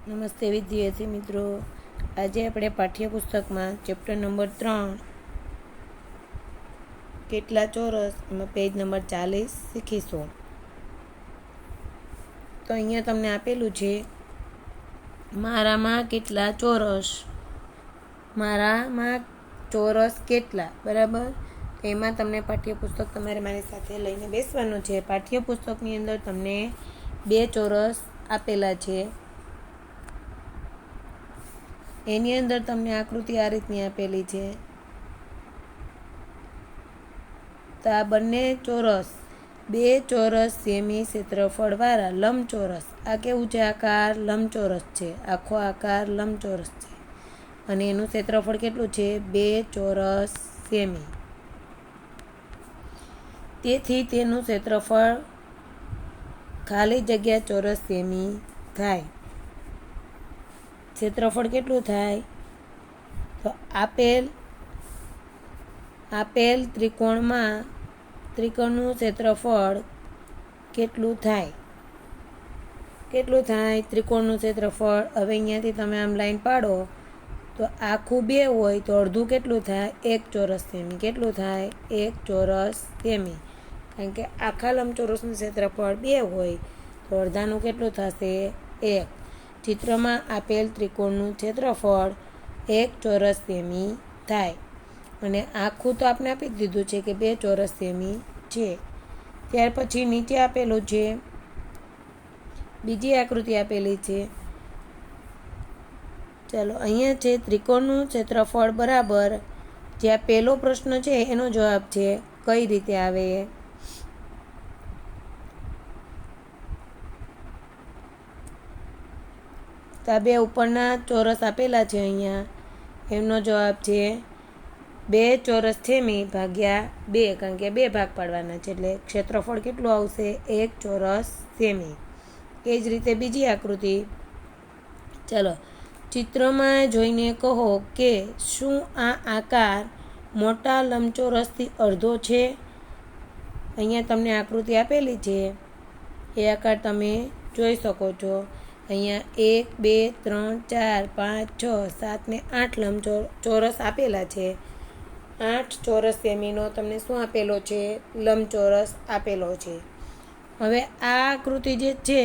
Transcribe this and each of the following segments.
નમસ્તે વિદ્યાર્થી મિત્રો, આજે આપણે પાઠ્યપુસ્તકમાં ચેપ્ટર નંબર 3 કેટલા ચોરસ એમાં પેજ નંબર 40 શીખીશું. તો અહીંયા તમને આપેલું છે મારામાં કેટલા ચોરસ, મારામાં ચોરસ કેટલા, બરાબર. એમાં તમને પાઠ્યપુસ્તક તમારે મારી સાથે લઈને બેસવાનું છે. પાઠ્યપુસ્તકની અંદર તમને 2 ચોરસ આપેલા છે. એની અંદર તમને આકૃતિ આ રીતની આપેલી છે. તો આ બંને ચોરસ 2 ચોરસ સેમી ક્ષેત્રફળવાળા લંબચોરસ, આ કેવું છે? આકાર લંબચોરસ છે, આખો આકાર લંબચોરસ છે અને એનું ક્ષેત્રફળ કેટલું છે? 2 ચોરસ સેમી. તેથી તેનું ક્ષેત્રફળ ખાલી જગ્યા ચોરસ સેમી થાય. ક્ષેત્રફળ કેટલું થાય? તો આપેલ ત્રિકોણનું ક્ષેત્રફળ કેટલું થાય? ત્રિકોણનું ક્ષેત્રફળ. હવે અહીંયાથી તમે આમ લાઈન પાડો તો આખું 2 હોય તો અડધું કેટલું થાય? 1 ચોરસ સેમી. કેટલું થાય? 1 ચોરસ સેમી. કારણ કે આખા લંબચોરસનું ક્ષેત્રફળ 2 હોય તો અડધાનું કેટલું થશે? 1. ચિત્રમાં આપેલ ત્રિકોણનું ક્ષેત્રફળ 1 ચોરસ સેમી થાય અને આખું તો આપણે આપી દીધું છે કે 2 ચોરસ સેમી છે. ત્યાર પછી નીચે આપેલું છે, બીજી આકૃતિ આપેલી છે. ચાલો, અહીંયા છે ત્રિકોણનું ક્ષેત્રફળ બરાબર, જ્યાં પહેલો પ્રશ્ન છે એનો જવાબ છે. કઈ રીતે આવે? તો આ 2 ઉપરના ચોરસ આપેલા છે અહીંયા, એમનો જવાબ છે 2 ચોરસ સેમી ભાગ્યા 2, કારણ કે 2 ભાગ પાડવાના છે એટલે ક્ષેત્રફળ કેટલું આવશે? 1 ચોરસ સેમી. એ જ રીતે બીજી આકૃતિ. ચલો, ચિત્રમાં જોઈને કહો કે શું આ આકાર મોટા લંબચોરસથી અડધો છે? અહીંયા તમને આકૃતિ આપેલી છે, એ આકાર તમે જોઈ શકો છો. અહીંયા 1 2 3 4 5 6 7 ને 8 લંબચોરસ આપેલા છે. 8 ચોરસ સેમીનો તમને શું આપેલો છે? લંબચોરસ આપેલો છે. હવે આ આકૃતિ જે છે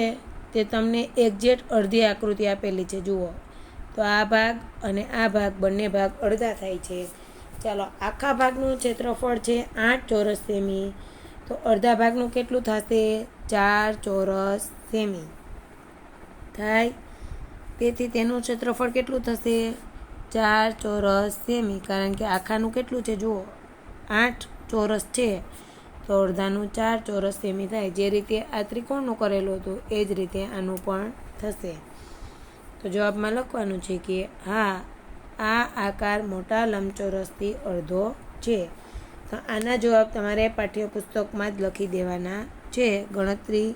તે તમને એક્ઝેક્ટ અડધી આકૃતિ આપેલી છે. જુઓ તો આ ભાગ અને આ ભાગ, બંને ભાગ અડધા થાય છે. ચાલો, આખા ભાગનું ક્ષેત્રફળ છે 8 ચોરસ સેમી, તો અડધા ભાગનું કેટલું થશે? 4 ચોરસ સેમી થાય. તેથી તેનું ક્ષેત્રફળ કેટલું થશે? 4 ચોરસ સેમી. કારણ કે આખાનું કેટલું છે? જુઓ 8 ચોરસ છે તો અડધાનું 4 ચોરસ સેમી થાય. જે રીતે આ ત્રિકોણનું કરેલું હતું એ જ રીતે આનું પણ થશે. તો જવાબમાં લખવાનું છે કે હા, આ આકાર મોટા લંબચોરસથી અડધો છે. તો આના જવાબ તમારે પાઠ્યપુસ્તકમાં જ લખી દેવાના છે. ગણતરી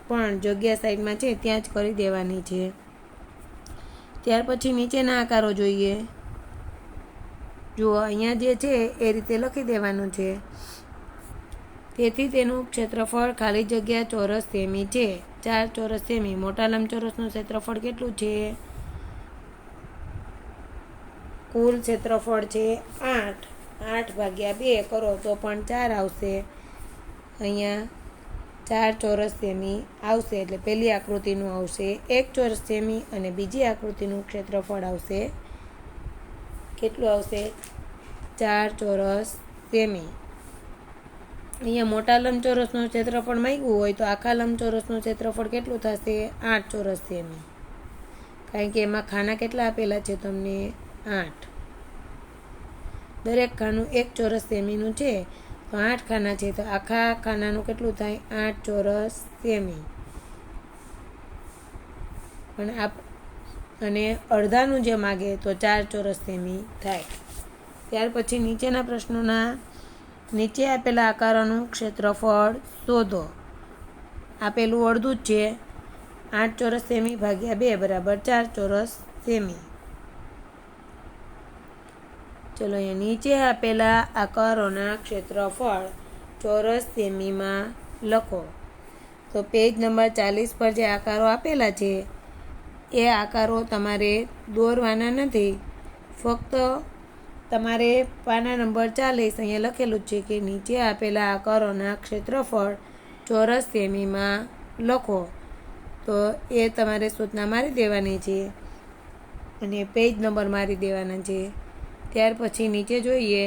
પણ જગ્યા સાઈડમાં છે ત્યાં જ કરી દેવાની છે. ત્યાર પછી નીચેના આકારો જોઈએ. જુઓ અહીંયા જે છે એ રીતે લખી દેવાનું છે. તેથી તેનું ક્ષેત્રફળ ખાલી જગ્યા ચોરસ સેમી છે, 4 ચોરસ સેમી. મોટા લંબચોરસનું ક્ષેત્રફળ કેટલું છે? કુલ ક્ષેત્રફળ છે 8. 8 ભાગ્યા 2 કરો તો પણ 4 આવશે. અહીંયા 4 ચોરસ સેમી આવશે. એટલે પહેલી આકૃતિનું આવશે 1 ચોરસ સેમી અને બીજી આકૃતિનું ક્ષેત્રફળ આવશે કેટલું આવશે? 4 ચોરસ સેમી. અહીંયા મોટા લંબચોરસનું ક્ષેત્રફળ માંગ્યું હોય તો આખા લંબચોરસનું ક્ષેત્રફળ કેટલું થશે? 8 ચોરસ સેમી. કારણ કે એમાં ખાના કેટલા આપેલા છે તમને? 8. દરેક ખાનું 1 ચોરસ સેમીનું છે તો 8 ખાના છે તો આખા ખાનાનું કેટલું થાય? 8 ચોરસ સેમી. અને અડધાનું જે માગે તો 4 ચોરસ સેમી થાય. ત્યાર પછી નીચેના પ્રશ્નોના નીચે આપેલા આકારોનું ક્ષેત્રફળ શોધો. આપેલું અડધું જ છે, 8 ચોરસ સેમી ભાગ્યા 2 બરાબર 4 ચોરસ સેમી. ચલો, અહીંયા નીચે આપેલા આકારોના ક્ષેત્રફળ ચોરસ સેમીમાં લખો. તો પેજ નંબર 40 પર જે આકારો આપેલા છે એ આકારો તમારે દોરવાના નથી, ફક્ત તમારે પાના નંબર 40 અહીંયા લખેલું છે કે નીચે આપેલા આકારોના ક્ષેત્રફળ ચોરસ સેમીમાં લખો. તો એ તમારે સૂચના મારી દેવાની છે અને પેજ નંબર મારી દેવાના છે. ત્યાર પછી નીચે જોઈએ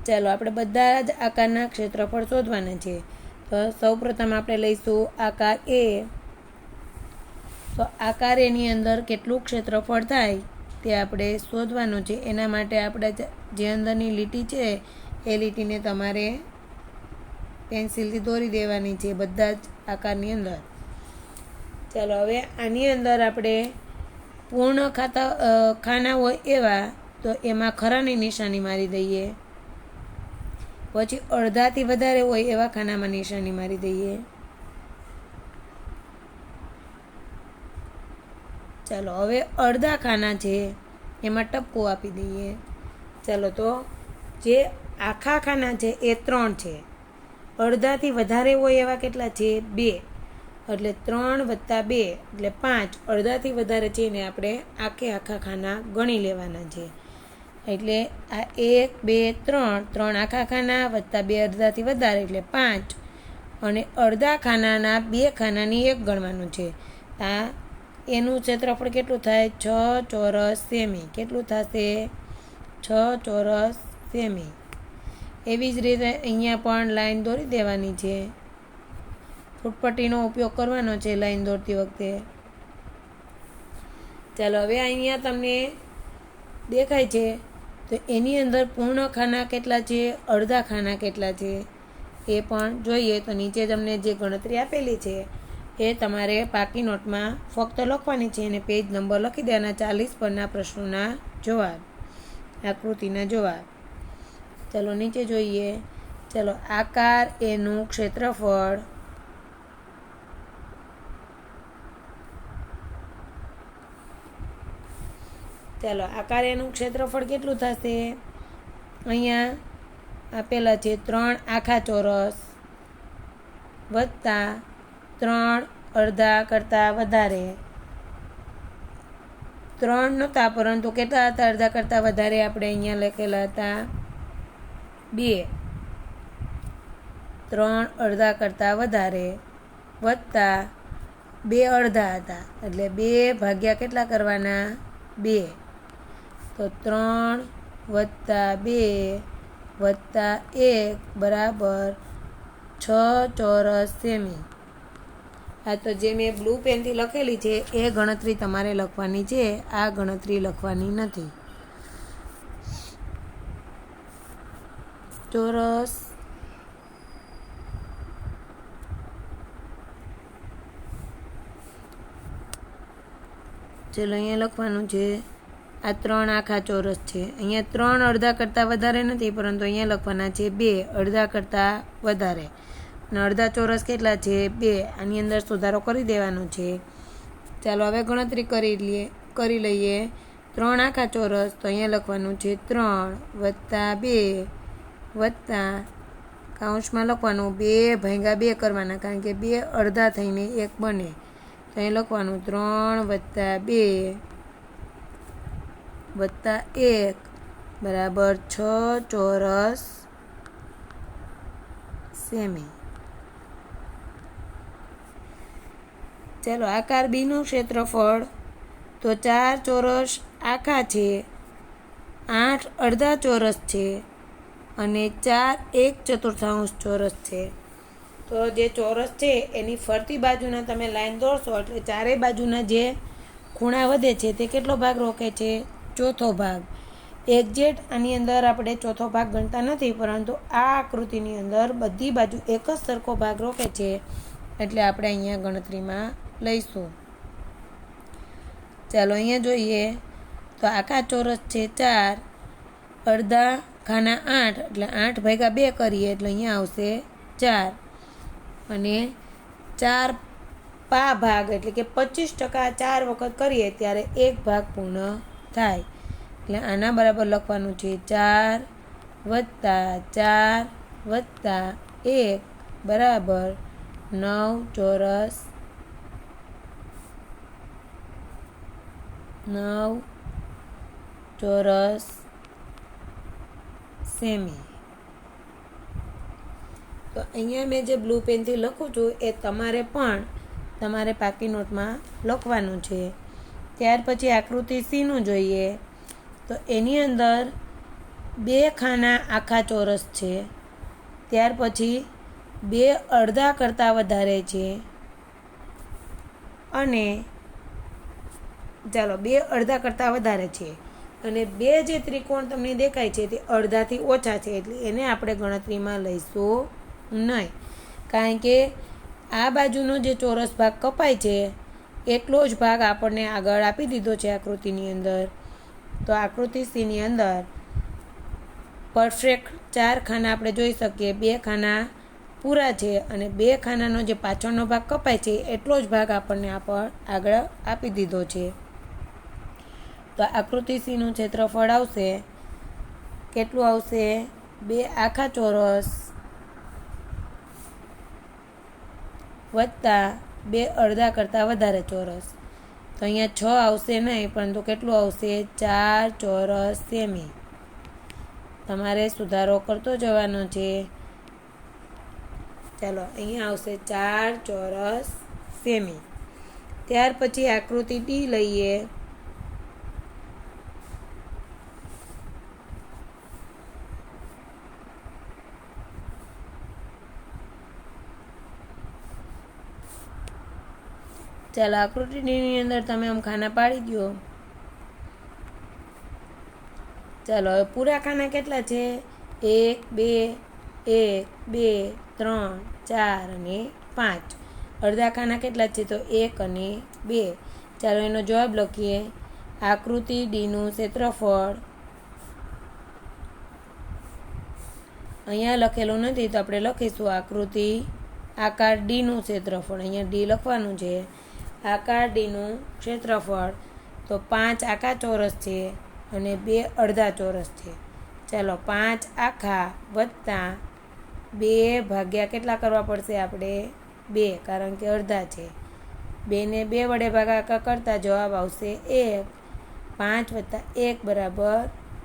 ચાલો આપણે બધા જ આકારના ક્ષેત્રફળ શોધવાના છે. તો સૌપ્રથમ આપણે લઈશું આકાર એ. તો આકાર એની અંદર કેટલું ક્ષેત્રફળ થાય તે આપણે શોધવાનું છે. એના માટે આપણે જે અંદરની લીટી છે એ લીટીને તમારે પેન્સિલથી દોરી દેવાની છે બધા જ આકારની અંદર. ચાલો હવે આની અંદર આપણે પૂર્ણ ખાના હોય એવા તો એમાં ખરાની નિશાની મારી દઈએ. પછી અડધાથી વધારે હોય એવા ખાનામાં નિશાની મારી દઈએ. ચાલો હવે અડધા ખાના છે એમાં ટપકું આપી દઈએ. ચાલો તો જે આખા ખાના છે એ 3 છે. અડધાથી વધારે હોય એવા કેટલા છે? 2. એટલે 3 + 2 એટલે 5. અડધાથી વધારે છે ને આપણે આખા ખાના ગણી લેવાના છે. એટલે આ 1 2 3 આખા ખાના વત્તા 2 અડધાથી વધારે એટલે 5. અને અડધા ખાનાના 2 ખાનાની 1 ગણવાનું છે. આ એનું ક્ષેત્રફળ કેટલું થાય? 6 ચોરસ સેમી. કેટલું થશે? 6 ચોરસ સેમી. એવી જ રીતે અહીંયા પણ લાઈન દોરી દેવાની છે. ફૂટપટ્ટીનો ઉપયોગ કરવાનો છે લાઈન દોરતી વખતે. ચાલો હવે અહીંયા તમને દેખાય છે તો એની અંદર પૂર્ણ ખાના કેટલા છે, અડધા ખાના કેટલા છે એ પણ જોઈએ. તો નીચે તમને જે ગણતરી આપેલી છે એ તમારે પાકી નોટમાં ફક્ત લખવાની છે અને પેજ નંબર લખી દેવાના. 40 પરના પ્રશ્નોના જવાબ, આકૃતિના જવાબ. ચાલો નીચે જોઈએ. ચાલો આકાર એનું ક્ષેત્રફળ ચાલો આકાર એનું ક્ષેત્રફળ કેટલું થશે? અહીંયા આપેલા છે 3 આખા ચોરસ વત્તા 3 અડધા કરતાં વધારે. 3 નહોતા પરંતુ કેટલા હતા અડધા કરતાં વધારે? આપણે અહીંયા લખેલા હતા 2. 3 અડધા કરતાં વધારે વત્તા 2 અડધા હતા એટલે 2 ભાગ્યા કેટલા કરવાના? 2. તો 3 + 2 + 1 બરાબર 6 ચોરસ સેમી. આ તો જે મેં બ્લુ પેનથી લખેલી છે એ ગણતરી તમારે લખવાની છે, આ ગણતરી લખવાની નથી. ચોરસ ચલો અહીંયા લખવાનું છે. આ 3 આખા ચોરસ છે. અહીંયા 3 અડધા કરતાં વધારે નથી પરંતુ અહીંયા લખવાના છે 2 અડધા કરતાં વધારે. અને અડધા ચોરસ કેટલા છે? 2. આની અંદર સુધારો કરી દેવાનો છે. ચાલો હવે ગણતરી કરી લઈએ. 3 આખા ચોરસ તો અહીંયા લખવાનું છે 3 + 2 વત્તા કાઉન્સમાં લખવાનું 2 ભાગ્યા 2 કરવાના કારણ કે 2 અડધા થઈને 1 બને. તો અહીં લખવાનું 3 + 2 વત્તા 1 બરાબર 6 ચોરસ સેમી. ચાલો આકાર બીનું ક્ષેત્રફળ તો 4 ચોરસ આખા છે, 8 અડધા ચોરસ છે અને 4 1/4 ચોરસ છે. તો જે ચોરસ છે એની ફરતી બાજુના તમે લાઈન દોરશો એટલે ચારેય બાજુના જે ખૂણા વધે છે તે કેટલો ભાગ રોકે છે? ચોથો ભાગ. એક્ઝેક્ટ આની અંદર આપણે ચોથો ભાગ ગણતા નથી પરંતુ આ આકૃતિની અંદર બધી બાજુ એક જ સરખો ભાગ રોકે છે એટલે આપણે અહીંયા ગણતરીમાં લઈશું. ચાલો અહીંયા જોઈએ તો આખા ચોરસ છે 4, અડધા ખાના 8 એટલે 8 ભાગ્યા 2 કરીએ એટલે અહીંયા આવશે 4 અને 4 પા ભાગ એટલે કે 25% 4 વખત કરીએ ત્યારે 1 ભાગ પૂર્ણ થાય. એટલે આના બરાબર લખવાનું છે 4 + 4 વત્તા 1 બરાબર 9 ચોરસ 9 ચોરસ સેમી. તો અહીંયા મેં જે બ્લુ પેનથી લખું છું એ તમારે પણ તમારે પાકી નોટમાં લખવાનું છે. ત્યાર પછી આકૃતિ સીનું જોઈએ. તો એની અંદર 2 ખાના આખા ચોરસ છે. ત્યાર પછી 2 અડધા કરતાં વધારે છે અને ચાલો 2 અડધા કરતાં વધારે છે અને 2 જે ત્રિકોણ તમને દેખાય છે તે અડધાથી ઓછા છે, એટલે એને આપણે ગણતરીમાં લઈશું નહીં, કારણ કે આ બાજુનો જે ચોરસ ભાગ કપાય છે એટલો જ ભાગ આપણને આગળ આપી દીધો છે આકૃતિની અંદર. તો આકૃતિ સીની અંદર પરફેક્ટ 4 ખાના આપણે જોઈ શકીએ. 2 ખાના પૂરા છે અને 2 ખાનાનો જે પાછળનો ભાગ કપાય છે એટલો જ ભાગ આપણને આગળ આપી દીધો છે. તો આકૃતિ સીનું ક્ષેત્રફળ આવશે, કેટલું આવશે? 2 આખા ચોરસ વત્તા 2 અડધા કરતાં વધારે ચોરસ. તો અહીંયા 6 આવશે નહીં, પરંતુ કેટલું આવશે? 4 ચોરસ સેમી. તમારે સુધારો કરતો જવાનો છે. ચાલો અહીંયા આવશે 4 ચોરસ સેમી. ત્યાર પછી આકૃતિ ડી લઈએ. ચાલો આકૃતિ ડીની અંદર તમે આમ ખાના પાડી દો. ચાલો હવે પૂરા ખાના કેટલા છે? 1 2 1 2 3 4 અને 5. અડધા ખાના કેટલા છે? તો 1 અને 2. ચાલો એનો જવાબ લખીએ. આકૃતિ ડીનું ક્ષેત્રફળ અહીંયા લખેલું નથી, તો આપણે લખીશું આકૃતિ આકાર ડીનું ક્ષેત્રફળ. અહીંયા ડી લખવાનું છે. આકાર ડીનું ક્ષેત્રફળ તો 5 આખા ચોરસ છે અને 2 અડધા ચોરસ છે. ચાલો 5 આખા વત્તા 2 ભાગ્યા કેટલા કરવા પડશે આપણે? 2, કારણ કે અડધા છે. 2 ને 2 વડે ભાગાકાર કરતાં જવાબ આવશે 1. 5 વત્તા 1 બરાબર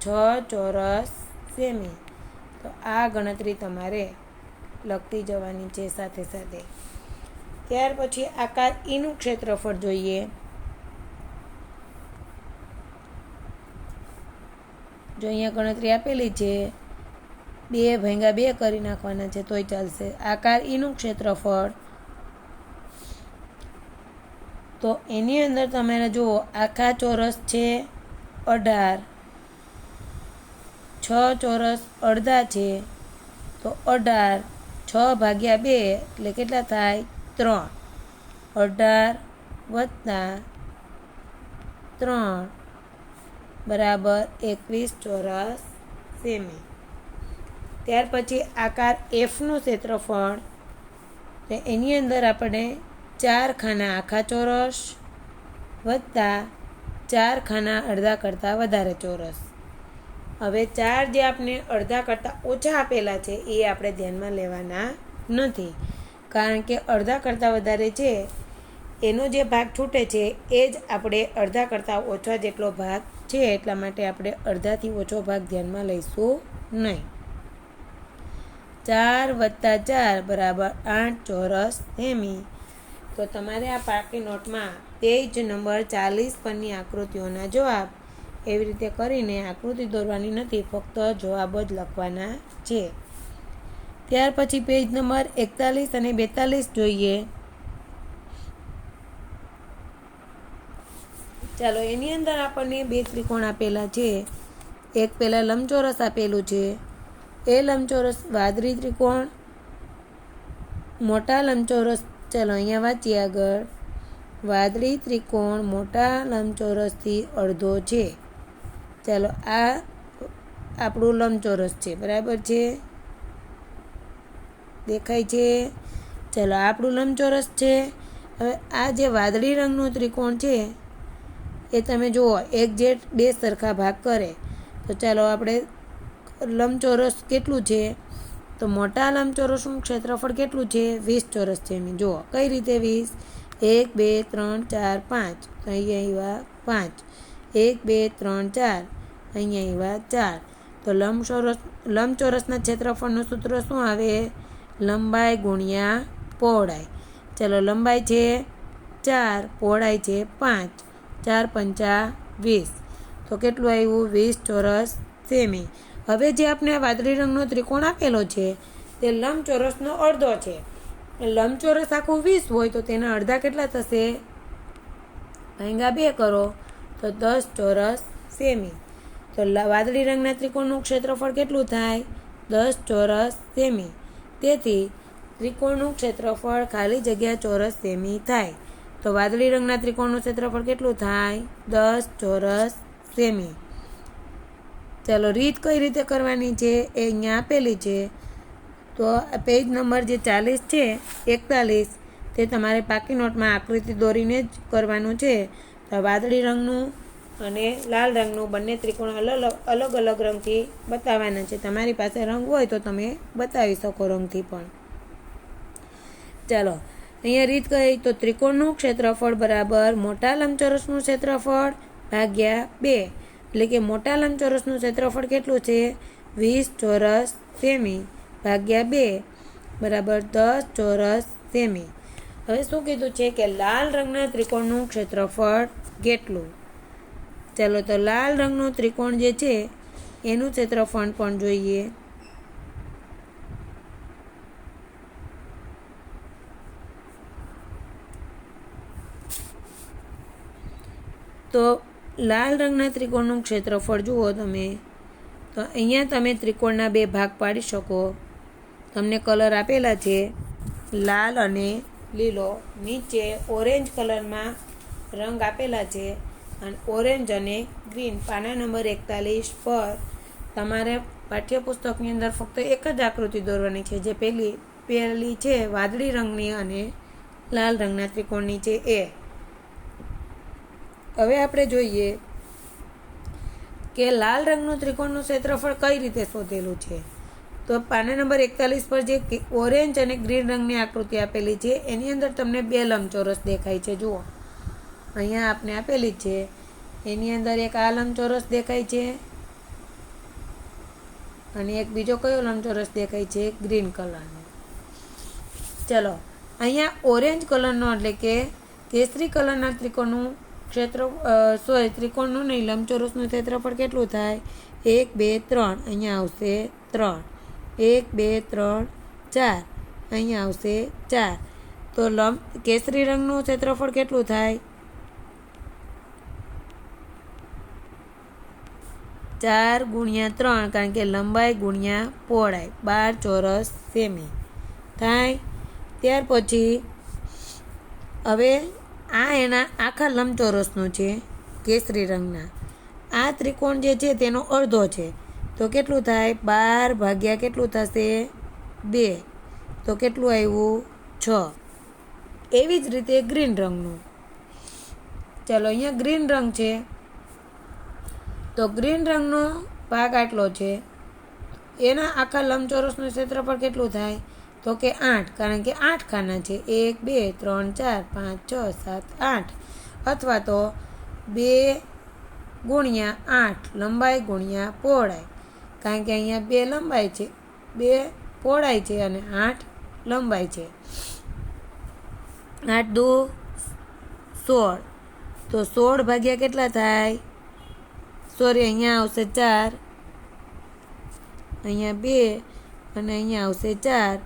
6 ચોરસ સેમી. તો આ ગણતરી તમારે લખતી જવાની છે સાથે સાથે. ત્યાર પછી આકાર ઈનું ક્ષેત્રફળ જોઈએ. જો અહીંયા ગણતરી આપેલી છે, 2 ભાગ્યા 2 કરી નાખવાના છે તોય ચાલશે. આકાર ઈનું ક્ષેત્રફળ તો એની અંદર તમે જુઓ આખા ચોરસ છે 18, 6 ચોરસ અડધા છે તો 18, 6 ભાગ્યા 2 એટલે કેટલા થાય? 3. 18 વત્તા 3 બરાબર 21 ચોરસ સેમી. ત્યાર પછી આકાર એફનું ક્ષેત્રફળ તો એની અંદર આપણે 4 ખાના આખા ચોરસ વત્તા 4 ખાના અડધા કરતાં વધારે ચોરસ. હવે 4 જે આપણે અડધા કરતાં ઓછા આપેલા છે એ આપણે ધ્યાનમાં લેવાના નથી, કારણ કે અડધા કરતાં વધારે છે એનો જે ભાગ છૂટે છે એ જ આપણે અડધા કરતાં ઓછા જેટલો ભાગ છે, એટલા માટે આપણે અડધાથી ઓછો ભાગ ધ્યાનમાં લઈશું નહીં. 4 વત્તા 4 બરાબર 8 ચોરસ સેમી. તો તમારે આ પાકી નોટમાં પેજ નંબર 40 પરની આકૃતિઓના જવાબ એવી રીતે કરીને આકૃતિ દોરવાની નથી, ફક્ત જવાબ જ લખવાના છે. ત્યાર પછી પેજ નંબર 41 અને 42 જોઈએ. ચાલો એની અંદર આપણને 2 ત્રિકોણ આપેલા છે. એક પહેલાં લંબચોરસ આપેલું છે. એ લંબચોરસ વાદળી ત્રિકોણ, મોટા લંબચોરસ. ચાલો અહીંયા વાંચીએ આગળ. વાદળી ત્રિકોણ મોટા લંબચોરસથી અડધો છે. ચાલો આ આપણું લંબચોરસ છે, બરાબર છે? દેખાય છે? ચાલો આપણું લંબચોરસ છે. હવે આ જે વાદળી રંગનું ત્રિકોણ છે એ તમે જુઓ એક જેટ 2 સરખા ભાગ કરે. તો ચાલો આપણે લંબચોરસ કેટલું છે? તો તો મોટા લંબચોરસનું ક્ષેત્રફળ કેટલું છે? 20 ચોરસ સેમી. જુઓ કઈ રીતે 20? 1 2 3 4 5, તો અહીંયા આવ્યા 5. 1 2 3 4, અહીંયા આવ્યા 4. તો લંબચોરસના ક્ષેત્રફળનું સૂત્ર શું આવે? લંબાઈ ગુણ્યા પહોળાઈ. ચલો, લંબાઈ છે 4, પહોળાઈ છે 5, 4 પંચા 20. તો કેટલું આવ્યું? 20 ચોરસ સેમી. હવે જે આપણે વાદળી રંગનો ત્રિકોણ આપેલો છે તે લંબચોરસનો અડધો છે. લંબચોરસ આખું 20 હોય તો તેના અડધા કેટલા થશે? ભાંગા 2 કરો તો 10 ચોરસ સેમી. તો વાદળી રંગના ત્રિકોણનું ક્ષેત્રફળ કેટલું થાય? 10 ચોરસ સેમી. તેથી ત્રિકોણનું ક્ષેત્રફળ ખાલી જગ્યા ચોરસ સેમી થાય. તો વાદળી રંગના ત્રિકોણનું ક્ષેત્રફળ કેટલું થાય? 10 ચોરસ સેમી. ચાલો, રીત કઈ રીતે કરવાની છે એ અહીંયા આપેલી છે. તો પેજ નંબર જે 40 છે, 41, તે તમારે પાકી નોટમાં આકૃતિ દોરીને જ કરવાનું છે. તો વાદળી રંગનું અને લાલ રંગનું બંને ત્રિકોણ અલગ અલગ રંગથી બતાવવાના છે. તમારી પાસે રંગ હોય તો તમે બતાવી શકો રંગથી પણ. ચાલો, અહીંયા રીત કહી તો ત્રિકોણનું ક્ષેત્રફળ બરાબર મોટા લંબચોરસનું ક્ષેત્રફળ ભાગ્યા 2. એટલે કે મોટા લંબચોરસનું ક્ષેત્રફળ કેટલું છે? 20 ચોરસ સેમી ભાગ્યા 2 બરાબર 10 ચોરસ સેમી. હવે શું કીધું છે કે લાલ રંગના ત્રિકોણનું ક્ષેત્રફળ કેટલું? ચાલો, તો લાલ રંગનું ત્રિકોણ જે છે એનું ક્ષેત્રફળ પણ જોઈએ. તો લાલ રંગના ત્રિકોણનું ક્ષેત્રફળ જુઓ તમે. તો અહીંયા તમે ત્રિકોણના 2 ભાગ પાડી શકો. તમને કલર આપેલા છે લાલ અને લીલો. નીચે ઓરેન્જ કલરમાં રંગ આપેલા છે અને ઓરેન્જ અને ગ્રીન. પાના નંબર 41 પર તમારે પાઠ્યપુસ્તકની અંદર ફક્ત એક જ આકૃતિ દોરવાની છે, જે પહેલી છે વાદળી રંગની અને લાલ રંગના ત્રિકોણની છે એ. હવે આપણે જોઈએ કે લાલ રંગનું ત્રિકોણનું ક્ષેત્રફળ કઈ રીતે શોધેલું છે. તો પાના નંબર 41 પર જે ઓરેન્જ અને ગ્રીન રંગની આકૃતિ આપેલી છે એની અંદર તમને 2 લંબચોરસ દેખાય છે. જુઓ, અહીંયા આપણે આપેલી છે. એની અંદર એક આ લંબચોરસ દેખાય છે અને એક બીજો કયો લંબચોરસ દેખાય છે? ગ્રીન કલરનો. ચલો, અહીંયા ઓરેન્જ કલરનો એટલે કે કેસરી કલરના ત્રિકોણનું ત્રિકોણનું નહીં, લંબચોરસનું ક્ષેત્રફળ કેટલું થાય? 1 2 3, અહીંયા આવશે 3. 1 2 3 4, અહીંયા આવશે 4. તો કેસરી રંગનું ક્ષેત્રફળ કેટલું થાય? 4 ગુણ્યા 3, કારણ કે લંબાઈ ગુણ્યા પહોળાઈ 12 ચોરસ સેમી થાય. ત્યાર પછી હવે આ એના આખા લંબચોરસનું છે કેસરી રંગના. આ ત્રિકોણ જે છે તેનો અડધો છે. તો કેટલું થાય? 12 ભાગ્યા કેટલું થશે? 2. તો કેટલું આવ્યું? 6. એવી જ રીતે ગ્રીન રંગનું. ચાલો, અહીંયા ગ્રીન રંગ છે. તો ગ્રીન રંગનો ભાગ આટલો છે. એના આખા લંબચોરસનું ક્ષેત્રફળ કેટલું થાય? તો કે 8, કારણ કે 8 ખાના છે. 1 2 3 4 5 6 7 8. અથવા તો 2 ગુણ્યા 8, લંબાઈ ગુણ્યા પહોળાઈ, કારણ કે અહીંયા 2 લંબાઈ છે, 2 પહોળાઈ છે અને 8 લંબાઈ છે. 8 દુ 16. તો 16 ભાગ્યા કેટલા થાય? સોરી, અહીંયા આવશે 4, અહીંયા 2 અને અહીંયા આવશે 4.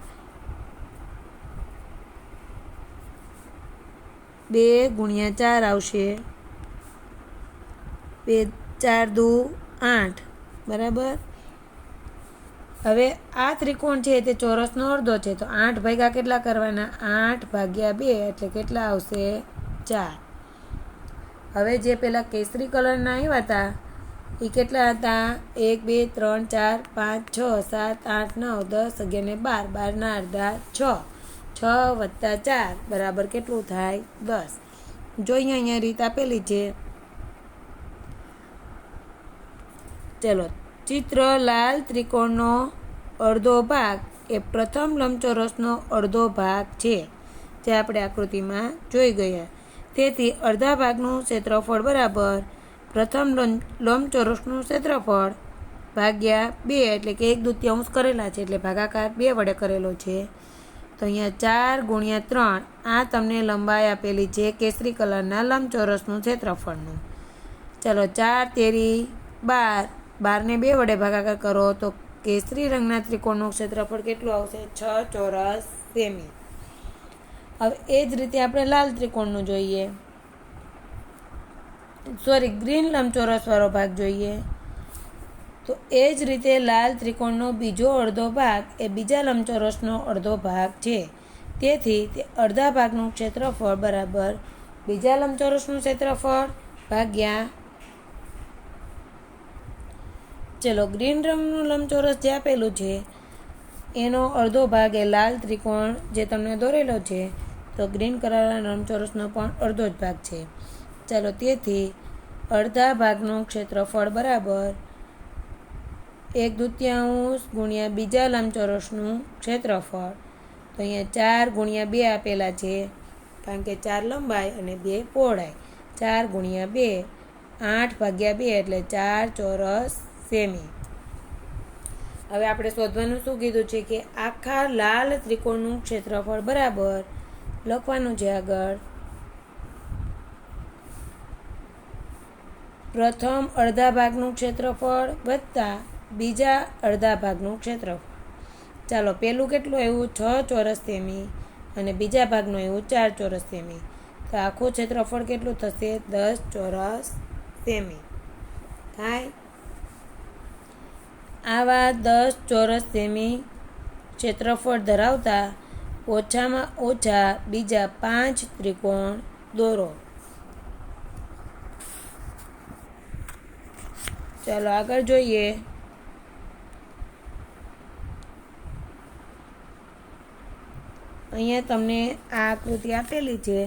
2 ગુણ્યા 4 આવશે. 2 4 દુ 8, બરાબર. હવે આ ત્રિકોણ છે તે ચોરસનો અડધો છે. તો 8 ભાગ્યા કેટલા કરવાના? 8 ભાગ્યા 2 એટલે કેટલા આવશે? 4. હવે જે પેલા કેસરી કલરના આવ્યા હતા એ કેટલા હતા? 1 2 3 4 5 6 7 8 9 10 11 ને 12. 12 ના અડધા 6. 6 વત્તા 4 બરાબર કેટલું થાય? 10. જો અહીંયા રીત આપેલી છે. ચલો, ચિત્ર લાલ ત્રિકોણનો અડધો ભાગ એ પ્રથમ લંબચોરસનો અડધો ભાગ છે, જે આપણે આકૃતિમાં જોઈ ગયા. તેથી અડધા ભાગનું ક્ષેત્રફળ બરાબર પ્રથમ લંબચોરસનું ક્ષેત્રફળ ભાગ્યા 2, એટલે કે 1/2 કરેલા છે એટલે ભાગાકાર 2 વડે કરેલો છે. તો અહીંયા 4 × 3 આ તમને લંબાઈ આપેલી છે કેસરી કલરના લંબચોરસનું ક્ષેત્રફળનું. ચાલો 4 તેરી 12, 12ને 2 વડે ભાગાકાર કરો તો કેસરી રંગના ત્રિકોણનું ક્ષેત્રફળ કેટલું આવશે? 6 ચોરસ સેમી. હવે એ જ રીતે આપણે લાલ ત્રિકોણનું જોઈએ, ગ્રીન લંબચોરસવાળો ભાગ જોઈએ. તો એ જ રીતે લાલ ત્રિકોણનો બીજો અડધો ભાગ એ બીજા લંબચોરસનો અડધો ભાગ છે. તેથી તે અડધા ભાગનું ક્ષેત્રફળ બરાબર બીજા લંબચોરસનું ક્ષેત્રફળ ભાગ્યા, ચલો ગ્રીન રંગનું લંબચોરસ જે આપેલું છે એનો અડધો ભાગ એ લાલ ત્રિકોણ જે તમને દોરેલો છે, તો ગ્રીન કલરના લંબચોરસનો પણ અડધો જ ભાગ છે. ચાલો, તેથી અડધા ભાગનું ક્ષેત્રફળ બરાબર 1/2 ગુણ્યા બીજા લંબચોરસનું ક્ષેત્રફળ. તો અહીંયા 4 × 2 આપેલા છે, કારણ કે 4 લંબાઈ અને 2 પહોળાઈ. 4 × 2 8/2 એટલે 4 ચોરસ સેમી. હવે આપણે શોધવાનું શું કીધું છે કે આખા લાલ ત્રિકોણનું ક્ષેત્રફળ બરાબર લખવાનું છે આગળ પ્રથમ અડધા ભાગનું ક્ષેત્રફળ વત્તા બીજા અડધા ભાગનું ક્ષેત્રફળ. ચાલો, પહેલું કેટલું આવ્યું? 6 ચોરસ સેમી અને બીજા ભાગનું આવ્યું 4 ચોરસ સેમી. તો આખું ક્ષેત્રફળ કેટલું થશે? 10 ચોરસ સેમી થાય. આવા 10 ચોરસ સેમી ક્ષેત્રફળ ધરાવતા ઓછામાં ઓછા બીજા 5 ત્રિકોણ દોરો. ચાલો આગળ જોઈએ. અહીંયા તમને આ આકૃતિ આપેલી છે,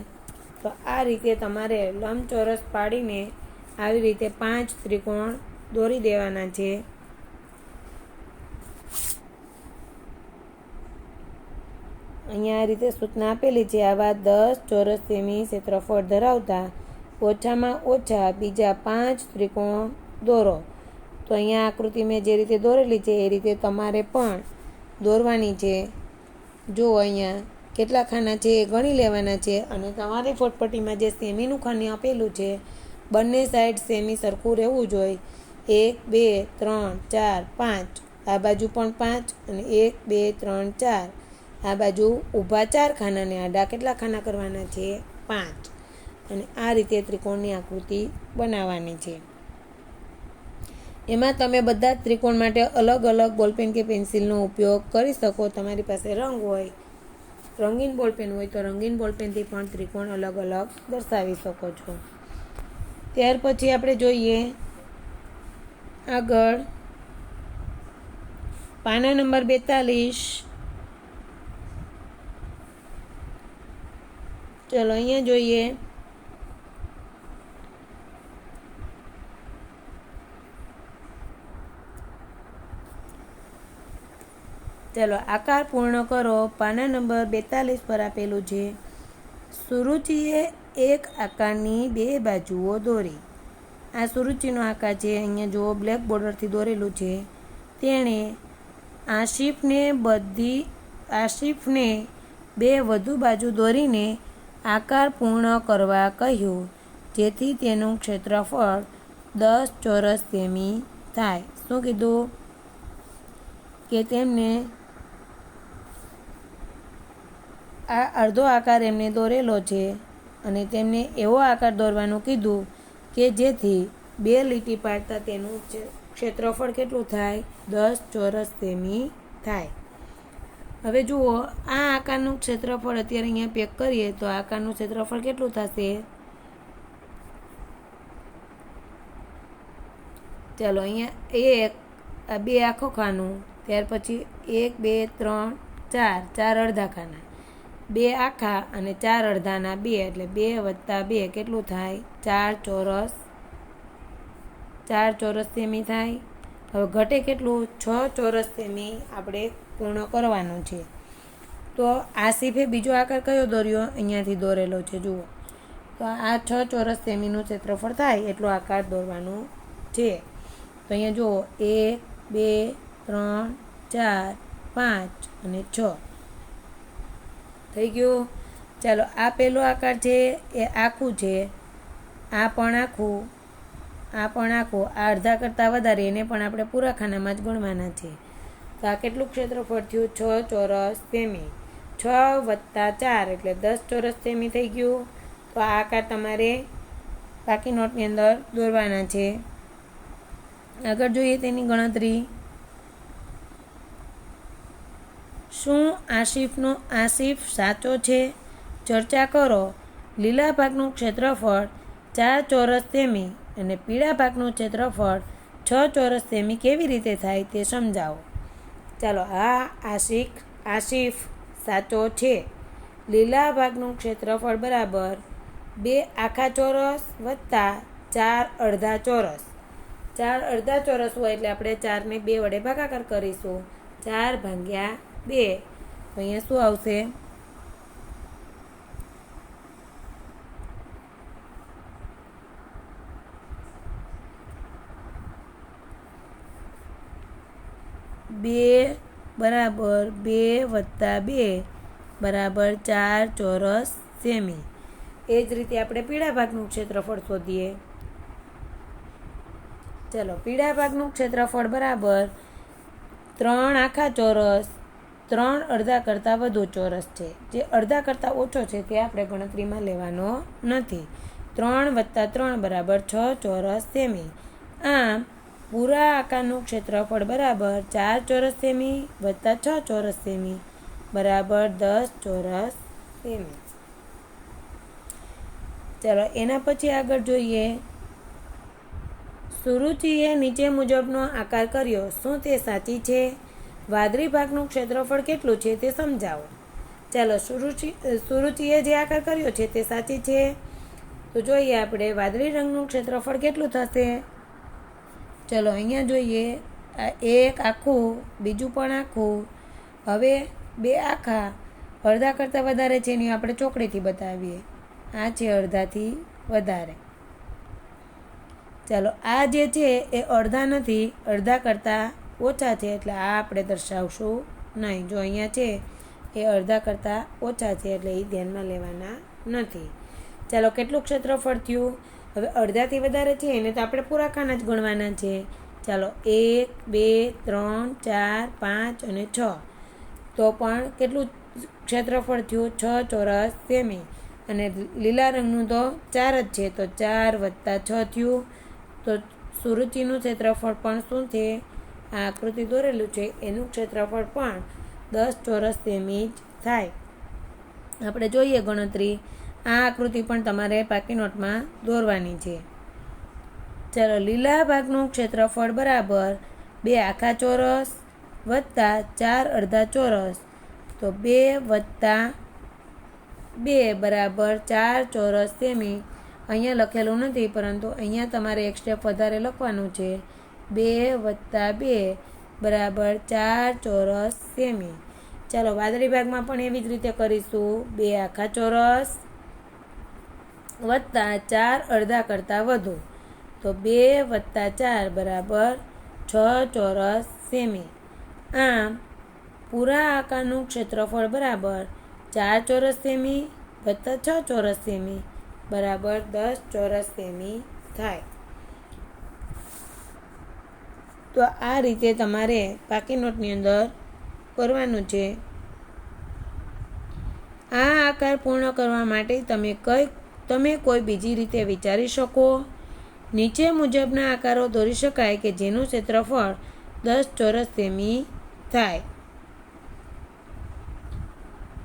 તો આ રીતે તમારે લંબચોરસ પાડીને આવી રીતે 5 ત્રિકોણ દોરી દેવાના છે. અહીંયા આ રીતે સૂચના આપેલી છે. આવા 10 ચોરસ સેમી ક્ષેત્રફળ ધરાવતા ઓછામાં ઓછા બીજા 5 ત્રિકોણ દોરો. તો અહીંયા આકૃતિ મેં જે રીતે દોરેલી છે એ રીતે તમારે પણ દોરવાની છે. જો અહીંયા કેટલા ખાના છે એ ગણી લેવાના છે અને તમારી ફોટપટ્ટીમાં જે સેમીનું ખાનું આપેલું છે બંને સાઈડ સેમી સરખું રહેવું જોઈએ. 1 2 3 4 5, આ બાજુ પણ 5 અને 1 2 3 4, આ બાજુ ઊભા 4 ખાનાને આડા કેટલા ખાના કરવાના છે? 5. અને આ રીતે ત્રિકોણની આકૃતિ બનાવવાની છે. એમાં તમે બધા જ ત્રિકોણ માટે અલગ અલગ બોલપેન કે પેન્સિલનો ઉપયોગ કરી શકો. તમારી પાસે રંગ હોય, રંગીન બોલપેન હોય તો રંગીન બોલપેનથી પણ ત્રિકોણ અલગ અલગ દર્શાવી શકો છો. ત્યાર પછી આપણે જોઈએ આગળ પાના નંબર 42. ચલો અહીંયા જોઈએ. ચલો આકાર પૂર્ણ કરો. પાના નંબર 42 પર આપેલું છે. સુરુચિએ એક આકારની 2 બાજુઓ દોરી. આ સુરુચિનો આકાર છે. અહીંયા જુઓ બ્લેક બોર્ડરથી દોરેલું છે. તેણે આશિફને 2 વધુ બાજુ દોરીને આકાર પૂર્ણ કરવા કહ્યું, જેથી તેનું ક્ષેત્રફળ 10 ચોરસ સેમી થાય. શું કીધું? કે તેમને આ અડધો આકાર એમને દોરેલો છે અને તેમને એવો આકાર દોરવાનું કીધું કે જેથી 2 લીટી પાડતા તેનું ક્ષેત્રફળ કેટલું થાય? 10 ચોરસ સેમી થાય. હવે જુઓ, આ આકારનું ક્ષેત્રફળ અત્યારે અહીંયા પેક કરીએ તો આકારનું ક્ષેત્રફળ કેટલું થશે? ચાલો અહીંયા 1 આ 2 આખો ખાનું, ત્યાર પછી 1 2 3 4, 4 અડધા ખાના, 2 આખા અને 4 અડધાના 2 એટલે 2 + 2 કેટલું થાય? 4 ચોરસ સેમી થાય. હવે ઘટે કેટલું? 6 ચોરસ સેમી આપણે પૂર્ણ કરવાનો છે. તો આસિફે બીજો આકાર કયો દોર્યો? અહીંયાથી દોરેલો છે, જુઓ. તો આ 6 ચોરસ સેમીનું ક્ષેત્રફળ થાય એટલો આકાર દોરવાનો છે. તો અહીંયા જુઓ 1, 2, 3, 4, 5 અને 6 થઈ ગયું. ચાલો, આ પહેલો આકાર છે એ આખું છે, આ પણ આખું, આ પણ આખું, આ અડધા કરતાં વધારે, એને પણ આપણે પૂરા ખાનામાં જ ગણવાના છે. તો આ કેટલું ક્ષેત્રફળ થયું? 6 ચોરસ સેમી. 6 + 4 એટલે 10 ચોરસ સેમી થઈ ગયું. તો આ આકાર તમારે પાકી નોટની અંદર દોરવાના છે. આગળ જોઈએ તેની ગણતરી. શું આસિફ સાચો છે? ચર્ચા કરો. લીલા ભાગનું ક્ષેત્રફળ 4 ચોરસ સેમી અને પીળા ભાગનું ક્ષેત્રફળ 6 ચોરસ સેમી કેવી રીતે થાય તે સમજાવો. ચાલો, આસિફ સાચો છે. લીલા ભાગનું ક્ષેત્રફળ બરાબર 2 આખા ચોરસ વત્તા 4 અડધા ચોરસ. 4 અડધા ચોરસ હોય એટલે આપણે 4ને 2 વડે ભાગાકાર કરીશું. 4 ભાગ્યા 2. તો અહીંયા શું આવશે? 2 બરાબર 2 વત્તા 2 બરાબર 4 ચોરસ સેમી. એ જ રીતે આપણે પીળા ભાગનું ક્ષેત્રફળ શોધીએ. ચલો, પીળા ભાગનું ક્ષેત્રફળ બરાબર 3 આખા ચોરસ 3 અડધા કરતાં વધુ ચોરસ છે. જે અડધા કરતાં ઓછો છે તે આપણે ગણતરીમાં લેવાનો નથી. 3 વત્તા 3 બરાબર 6 ચોરસ સેમી. આમ પૂરા આકારનું ક્ષેત્રફળ બરાબર 4 ચોરસ સેમી વત્તા 6 ચોરસ સેમી બરાબર 10 ચોરસ સેમી. ચાલો, એના પછી આગળ જોઈએ. સુરુચિએ નીચે મુજબનો આકાર કર્યો, શું તે સાચી છે? વાદળી ભાગનું ક્ષેત્રફળ કેટલું છે તે સમજાવો. ચાલો, સુરુચિએ જે આકાર કર્યો છે તે સાચી છે. તો જોઈએ આપણે વાદળી રંગનું ક્ષેત્રફળ કેટલું થશે. ચલો, અહીંયા જોઈએ. આ એક આખું, બીજું પણ આખું. હવે 2 આખા, અડધા કરતાં વધારે છે એની આપણે ચોકડીથી બતાવીએ. આ છે અડધાથી વધારે. ચાલો, આ જે છે એ અડધા નથી, અડધા કરતાં ઓછા છે એટલે આ આપણે દર્શાવશું નહીં. જો અહીંયા છે એ અડધા કરતાં ઓછા છે એટલે એ ધ્યાનમાં લેવાના નથી. ચાલો, કેટલું ક્ષેત્રફળ થયું? હવે અડધાથી વધારે છે એને તો આપણે પૂરા ખાના જ ગણવાના છે. ચાલો, 1, 2, 3, 4, 5 અને 6. તો પણ કેટલું ક્ષેત્રફળ થયું? 6 ચોરસ સેમી. અને લીલા રંગનું તો 4 જ છે તો 4 વત્તા 6 થયું. તો સુરુચિનું ક્ષેત્રફળ પણ શું છે? આ આકૃતિ દોરેલું છે એનું ક્ષેત્રફળ પણ 10 ચોરસ સેમી જ થાય. આપણે જોઈએ ગણતરી. આ આકૃતિ પણ તમારે પાકી નોટમાં દોરવાની છે. ચાલો, લીલા ભાગનું ક્ષેત્રફળ બરાબર 2 આખા ચોરસ વત્તા 4 અડધા ચોરસ. તો 2 વત્તા 2 બરાબર 4 ચોરસ સેમી. અહીંયા લખેલું નથી પરંતુ અહીંયા તમારે એક સ્ટેપ વધારે લખવાનું છે. 2 વત્તા 2 બરાબર 4 ચોરસ સેમી. ચાલો, વાદળી ભાગમાં પણ એવી જ રીતે કરીશું. 2 આખા ચોરસ વત્તા 4 અડધા કરતાં વધુ. તો 2 વત્તા 4 બરાબર 6 ચોરસ સેમી. આમ પૂરા આકારનું ક્ષેત્રફળ બરાબર 4 ચોરસ સેમી વત્તા 6 ચોરસ સેમી બરાબર 10 ચોરસ સેમી થાય. તો આ રીતે તમારે પાકી નોટની અંદર કરવાનું છે. આ આકાર પૂર્ણ કરવા માટે તમે કોઈ બીજી રીતે વિચારી શકો. નીચે મુજબના આકારો દોરી શકાય કે જેનું ક્ષેત્રફળ 10 ચોરસ સેમી થાય.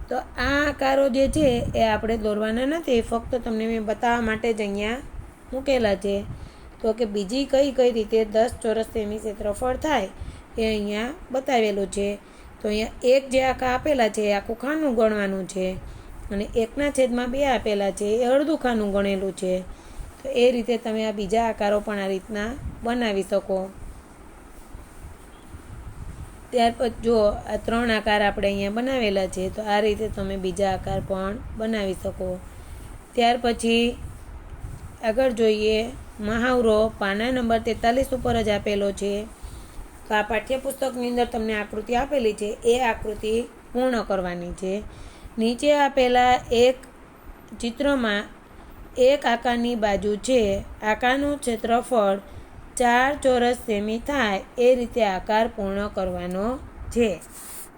તો આ આકારો જે છે એ આપણે દોરવાના નથી, ફક્ત તમને મેં બતાવવા માટે જ અહીંયા મૂકેલા છે. તો કે બીજી કઈ રીતે 10 ચોરસ સેમી ક્ષેત્રફળ થાય એ અહીંયા બતાવેલું છે. તો અહીંયા એક જે આખા આપેલા છે એ આખું ખાનું ગણવાનું છે અને 1/2 આપેલા છે એ અડધું ખાનું ગણેલું છે. તો એ રીતે તમે આ બીજા આકારો પણ આ રીતના બનાવી શકો. ત્યાર પછી જો આ 3 આકાર આપણે અહીંયા બનાવેલા છે, તો આ રીતે તમે બીજા આકાર પણ બનાવી શકો. ત્યાર પછી આગળ જોઈએ મહાવરો પાના નંબર 43 ઉપર જ આપેલો છે. તો આ પાઠ્યપુસ્તકની અંદર તમને આકૃતિ આપેલી છે, એ આકૃતિ પૂર્ણ કરવાની છે. નીચે આપેલા એક ચિત્રમાં એક આકારની બાજુ છે. આકારનું ક્ષેત્રફળ 4 ચોરસ સેમી થાય એ રીતે આકાર પૂર્ણ કરવાનો છે.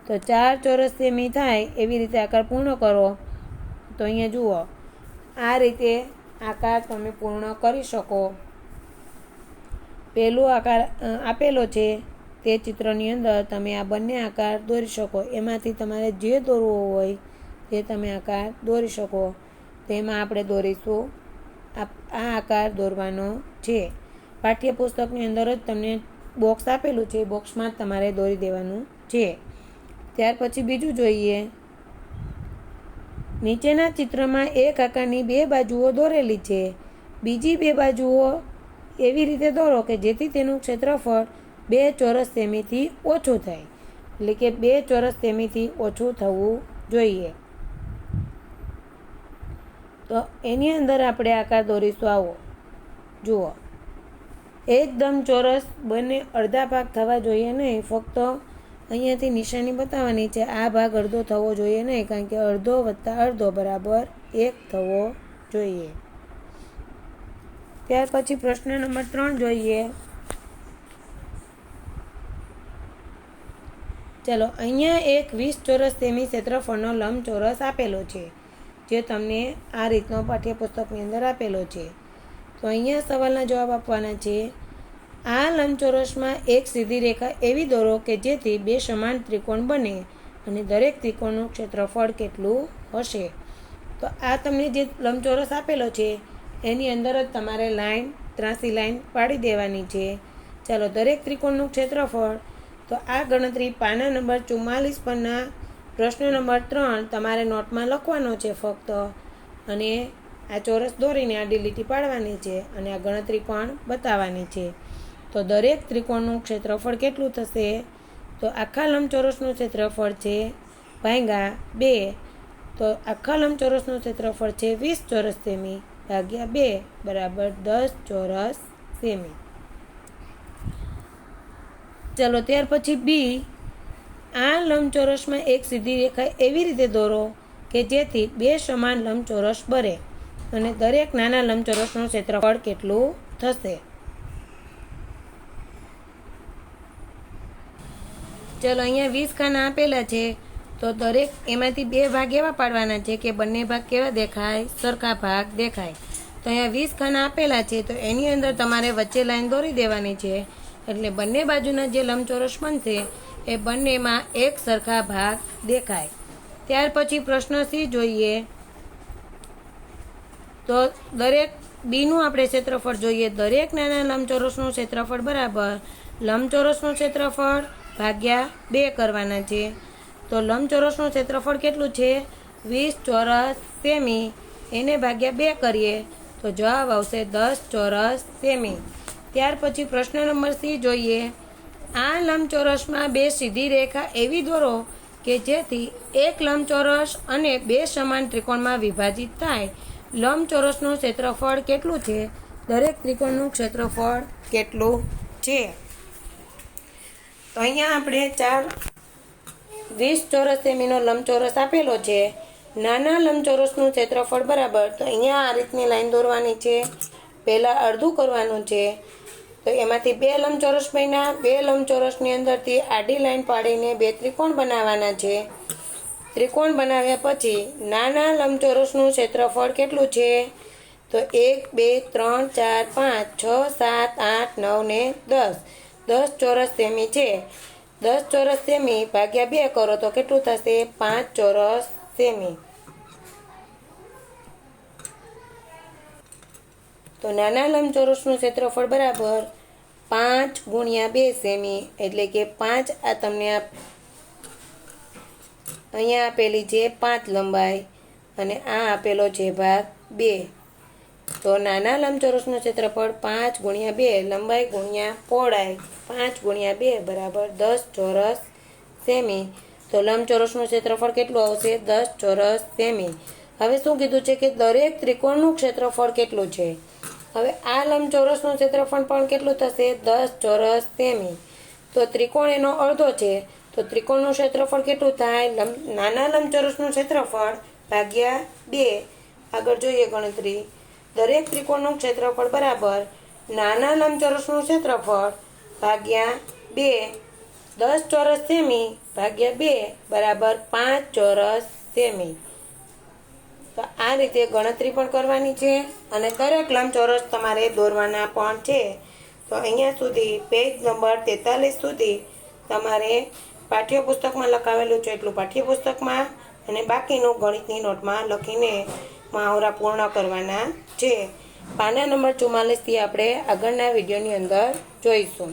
તો 4 ચોરસ સેમી થાય એવી રીતે આકાર પૂર્ણ કરો. તો અહીંયા જુઓ, આ રીતે આકાર તમે પૂર્ણ કરી શકો. પહેલો આકાર આપેલો છે તે ચિત્રની અંદર તમે આ બંને આકાર દોરી શકો. એમાંથી તમારે જે દોરવો હોય તે તમે આકાર દોરી શકો. તેમાં આપણે દોરીશું આ આકાર દોરવાનો છે. પાઠ્યપુસ્તકની અંદર જ તમને બોક્સ આપેલું છે, બોક્સમાં જ તમારે દોરી દેવાનું છે. ત્યાર પછી બીજું જોઈએ, નીચેના ચિત્રમાં એક આકારની 2 બાજુઓ દોરેલી છે. બીજી 2 બાજુઓ એવી રીતે દોરો કે જેથી તેનું ક્ષેત્રફળ 2 ચોરસ સેમીથી ઓછું થાય, એટલે કે 2 ચોરસ સેમીથી ઓછું થવું જોઈએ. તો એની અંદર આપણે આકાર દોરીશું. આવો જુઓ, એકદમ ચોરસ બંને અડધા ભાગ થવા જોઈએ નહીં. ફક્ત અહીંયાથી નિશાની બતાવવાની છે. આ ભાગ અડધો થવો જોઈએ નહીં, કારણ કે અડધો વત્તા અડધો બરાબર 1 થવો જોઈએ. ત્યાર પછી પ્રશ્ન નંબર 3 જોઈએ. ચલો, અહીંયા એક 20 ચોરસ સેમી ક્ષેત્રફળનો લંબચોરસ આપેલો છે, જે તમને આ રીતનો પાઠ્યપુસ્તકની અંદર આપેલો છે. તો અહીંયા સવાલના જવાબ આપવાના છે. આ લંબચોરસમાં એક સીધી રેખા એવી દોરો કે જેથી 2 સમાન ત્રિકોણ બને અને દરેક ત્રિકોણનું ક્ષેત્રફળ કેટલું હશે. તો આ તમને જે લંબચોરસ આપેલો છે એની અંદર જ તમારે લાઈન, ત્રાસી લાઈન પાડી દેવાની છે. ચાલો, દરેક ત્રિકોણનું ક્ષેત્રફળ. તો આ ગણતરી પાના નંબર 44 પરના પ્રશ્ન નંબર 3 તમારે નોટમાં લખવાનો છે ફક્ત, અને આ ચોરસ દોરીને આડી લીટી પાડવાની છે અને આ ગણતરી પણ બતાવવાની છે. તો દરેક ત્રિકોણનું ક્ષેત્રફળ કેટલું થશે? તો આખા લંબચોરસનું ક્ષેત્રફળ છે ભાગ્યા 2. તો આખા લંબચોરસનું ક્ષેત્રફળ છે 20 ચોરસ સેમી ભાગ્યા 2 બરાબર 10 ચોરસ સેમી. ચાલો, ત્યાર પછી બી, આ લંબચોરસમાં એક સીધી રેખા એવી રીતે દોરો કે જેથી 2 સમાન લંબચોરસ બને અને દરેક નાના લંબચોરસનું ક્ષેત્રફળ કેટલું થશે? ચલો, અહીંયા 20 ખાના આપેલા છે. તો દરેક એમાંથી 2 ભાગ એવા પાડવાના છે કે બંને ભાગ કેવા દેખાય? સરખા ભાગ દેખાય. તો અહીંયા 20 ખાના આપેલા છે, તો એની અંદર તમારે વચ્ચે લાઈન દોરી દેવાની છે, એટલે બંને બાજુના જે લંબચોરસ બનશે એ બંનેમાં એક સરખા ભાગ દેખાય. ત્યાર પછી પ્રશ્ન સી જોઈએ. તો દરેક બીનું આપણે ક્ષેત્રફળ જોઈએ. દરેક નાના લંબચોરસનું ક્ષેત્રફળ બરાબર લંબચોરસનું ક્ષેત્રફળ ભાગ્યા 2 કરવાના છે. તો લંબચોરસનું ક્ષેત્રફળ કેટલું છે? 20 ચોરસ સેમી. એને ભાગ્યા 2 કરીએ તો જવાબ આવશે 10 ચોરસ સેમી. ત્યાર પછી પ્રશ્ન નંબર સી જોઈએ. આ લંબચોરસમાં 2 સીધી રેખા એવી દોરો કે જેથી એક લંબચોરસ અને 2 સમાન ત્રિકોણમાં વિભાજિત થાય. લંબચોરસનું ક્ષેત્રફળ કેટલું છે? દરેક ત્રિકોણનું ક્ષેત્રફળ કેટલું છે? તો અહીંયા આપણે 20 ચોરસ સેમીનો લંબચોરસ આપેલો છે. નાના લંબચોરસનું ક્ષેત્રફળ બરાબર, તો અહીંયા આ રીતની લાઈન દોરવાની છે. પહેલાં અડધું કરવાનું છે. તો એમાંથી 2 લંબચોરસ બન્યા. 2 લંબચોરસની અંદરથી આડી લાઈન પાડીને 2 ત્રિકોણ બનાવવાના છે. ત્રિકોણ બનાવ્યા પછી નાના લંબચોરસનું ક્ષેત્રફળ કેટલું છે? તો 1 2 3 4 5 6 7 8 9 ને 10. 10 ચોરસ સેમી છે. 10 ચોરસ સેમી ભાગ્યા 2 કરો તો કેટલું થશે? 5 ચોરસ સેમી. તો નાના લંબચોરસનું ક્ષેત્રફળ બરાબર 5 ગુણ્યા 2 સેમી, એટલે કે 5 આ તમને અહીંયા આપેલી છે 5 લંબાઈ અને આ આપેલો છે ભાગ 2. તો નાના લંબચોરસનું ક્ષેત્રફળ 5 ગુણ્યા 2 લંબાઈ ગુણ્યા પહોળાઈ 5 ગુણ્યા 2 બરાબર 10 ચોરસ સેમી, તો લંબચોરસનું ક્ષેત્રફળ કેટલું આવશે? 10 ચોરસ સેમી. હવે શું કીધું છે કે દરેક ત્રિકોણનું ક્ષેત્રફળ કેટલું છે? હવે આ લંબચોરસનું ક્ષેત્રફળ પણ કેટલું થશે? 10 ચોરસ સેમી. તો ત્રિકોણ એનો અડધો છે, તો ત્રિકોણનું ક્ષેત્રફળ કેટલું થાય? નાના લંબચોરસનું ક્ષેત્રફળ ભાગ્યા 2. આગળ જોઈએ ગણતરી. દરેક ત્રિકોણનું ક્ષેત્રફળ બરાબર નાના લંબચોરસનું ક્ષેત્રફળ ભાગ્યા 2. 10 ચોરસ સેમી ભાગ્યા 2 બરાબર 5 ચોરસ સેમી. તો આ રીતે ગણતરી પણ કરવાની છે અને દરેક લંબચોરસ તમારે દોરવાના પણ છે. તો અહીંયા સુધી પેજ નંબર 43 સુધી તમારે પાઠ્યપુસ્તકમાં લખાવેલું છે એટલું પાઠ્યપુસ્તકમાં અને બાકીનું ગણિતની નોટમાં લખીને મહાવરા પૂર્ણ કરવાના છે. પાના નંબર 44થી આપણે આગળના વિડીયોની અંદર જોઈશું.